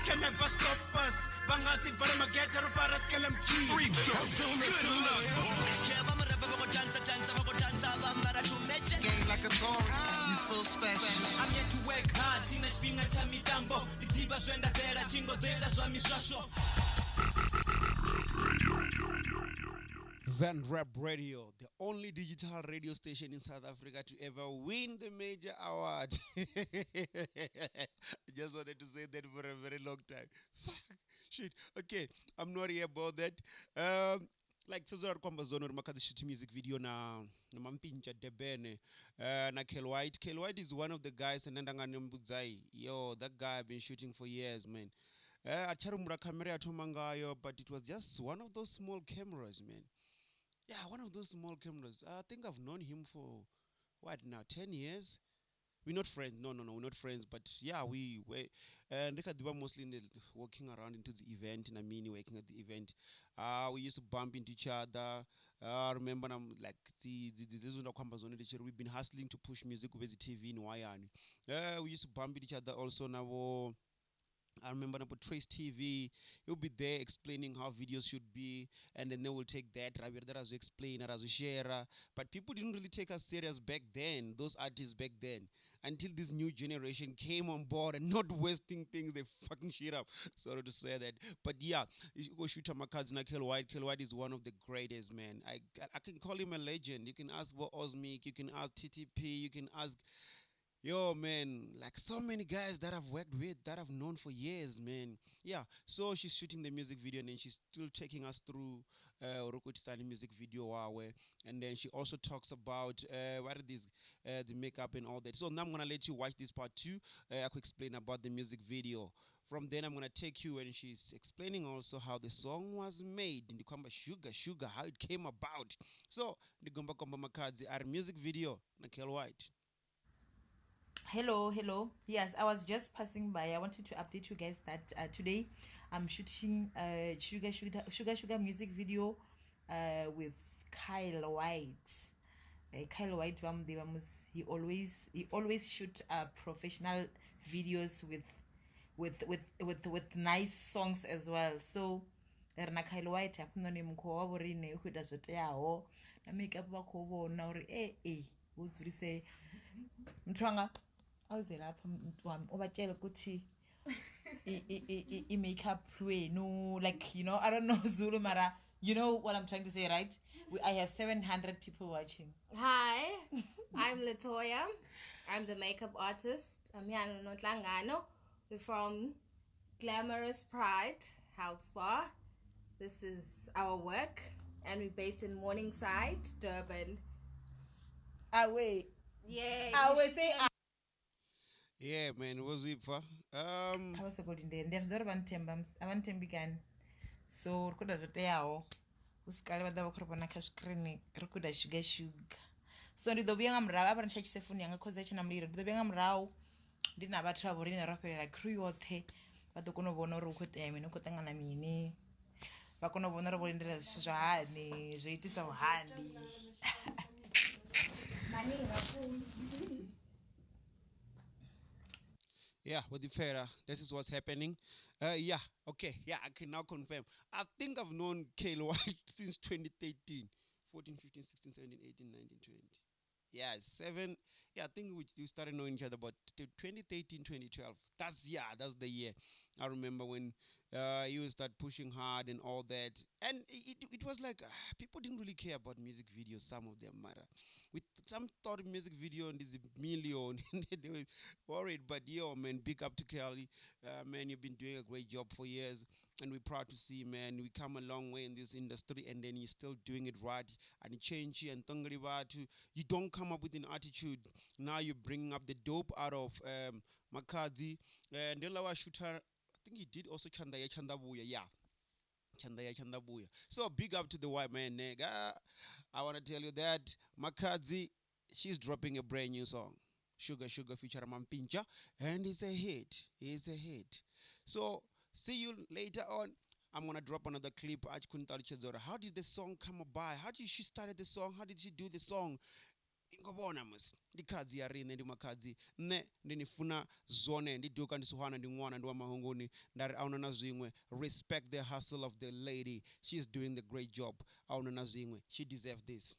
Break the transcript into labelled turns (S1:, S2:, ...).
S1: can never stop us. Bangasi Varamagetter for us, Kalamki.
S2: Game like a Tory, you so special.
S1: I'm here to work hard, teenage being a chamitambo. Itiba Zwenda Dera, Chingo Data Swami Shasho.
S3: Van Rap Radio, the only digital radio station in South Africa to ever win the major award. I just wanted to say that for a very long time. Fuck, shit. Okay, I'm not here about that. Like Cesar Kwambazono Makhadzi shoot music video na Mampintsha Debene na Kel White. Kel White is one of the guys and Ndanganembuzai. Yo, that guy I've been shooting for years, man. Acharumura camera atomangayo, but it was just one of those small cameras, man. Yeah, one of those small cameras. I think I've known him for what now, 10 years? We're not friends. No, we're not friends. But yeah, we were. And mostly in the, walking around into the event. And I mean, working at the event. We used to bump into each other. I remember, I'm like, we've been hustling to push music with the TV in Wayani. We used to bump into each other also now. I remember about Trace TV, he'll be there explaining how videos should be, and then they will take that, as you explain, as you share. But people didn't really take us serious back then, those artists back then, until this new generation came on board and not wasting things, they fucking shit up. Sorry to say that. But yeah, you go shoot Makhadzi na Kel White. Kel White is one of the greatest, man. I can call him a legend. You can ask Bo Osmic, you can ask TTP, you can ask... Yo, man, like so many guys that I've worked with, that I've known for years, man. Yeah, so she's shooting the music video and then she's still taking us through Orokotisani music video. And then she also talks about what are these, the makeup and all that. So now I'm going to let you watch this part too. I could explain about the music video. From then I'm going to take you and she's explaining also how the song was made. In the Kwamba Sugar, how it came about. So, the Gomba Komba Makhadzi, our music video, na Kel White.
S4: Hello. Yes, I was just passing by. I wanted to update you guys that today I'm shooting sugar music video with Kyle White. Kyle White, he always shoot professional videos with nice songs as well. So Kyle White hapunoni mkhowa borine who does what yaho na makeup bakho bona uri uthi say mthwanga awuze lapha mntwami obatshela ukuthi I makeup no, like, you know, I don't know Zulu mara, you know what I'm trying to say, right? I have 700 people watching.
S5: Hi, I'm Latoya. I'm the makeup artist. I'm Yana Notlangano. We're from Glamorous Pride Health Spa. This is our work, and we're based in Morningside, Durban.
S4: Away.
S5: Yeah.
S4: I will say.
S3: Yeah, man, what's it for?
S4: I was good in there. There's Durban Tembams. I want to begin. So, Rukuda Zoteo. Uskali the Wakropana Kashkrini, Rukuda Sugar. So, the Biangam Rab and Church Sefun Young Causation I'm leader. The Biangam Rao didn't have a trouble in a rapper like Cruyote, but the Konobono Rukut, I mean, Kotanganamini. Bakono vulnerable in the Shani, so it is so handy.
S3: Yeah, with the fair, this is what's happening. Yeah, okay, yeah, I can now confirm. I think I've known Kel White since 2013, 14, 15, 16, 17, 18, 19, 20. Yeah, 7. Yeah, I think we started knowing each other about 2013, 2012. That's the year. I remember when you would start pushing hard and all that. And it was like people didn't really care about music videos, some of them matter. With some thought music video and this million, they were worried. But yo, man, big up to Kelly. Man, you've been doing a great job for years. And we're proud to see, man, we come a long way in this industry and then you're still doing it right. And you change and you don't come up with an attitude. Now you're bringing up the dope out of Makhadzi. And then our shooter, I think he did also Chandabuya. Yeah. Chandabuya. So big up to the white man, nigga. I want to tell you that Makhadzi, she's dropping a brand new song. Sugar featuring Mampintsha. And it's a hit. So see you later on. I'm going to drop another clip. How did the song come about? How did she start the song? How did she do the song? ngobona musi ndi khadzi ya rine ndi makhadzi nne ndinifuna zone ndiduka ndisuhana ndi ngwana ndi wa mahunguni ndari auna na zwingwe respect the hustle of the lady, she's doing the great job. Auna na zwingwe, she deserves this.